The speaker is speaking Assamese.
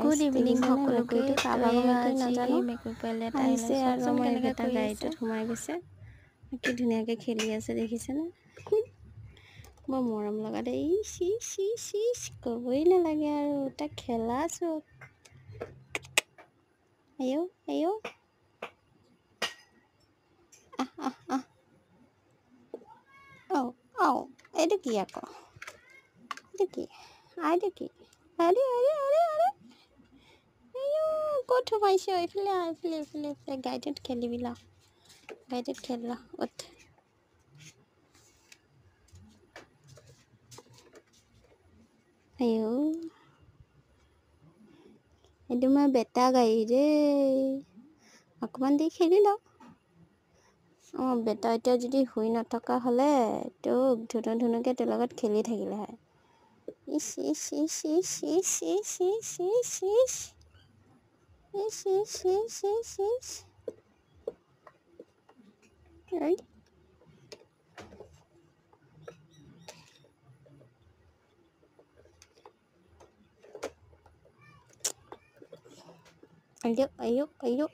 গুড ইভিনিং সকলোকে। নাজানো মেকুৰীপোৱালি এটা আহিছে আৰু চাওকচোন আমাৰ কেনেকৈ এটা কৰি আছে। গাড়ীটোত সোমাই গৈছে কি ধুনীয়াকৈ খেলি আছে দেখিছেনে বৰ মৰম লগা দেই চি ক'বই নালাগে আৰু তাক খেলা চব আয়ো এইটো কি আকৌ এইটো কি আৰে ক'ত সোমাইছ এইফালে গাড়ীটোত খেলিবি ল গাড়ীটোত খেল ল উঠ এইটো মই বেটা গাড়ী দেই অকণমান দি খেলি ল অঁ বেটা এতিয়া যদি শুই নথকা হ'লে তোক ধুনুকৈ তোৰ লগত খেলি থাকিলে হয় ইচ ইচ ইচ ইচ ইচ ইচ ইচ ইচ ইচ ইচ ইচ ইচ ইচ ইচ ঐ ayo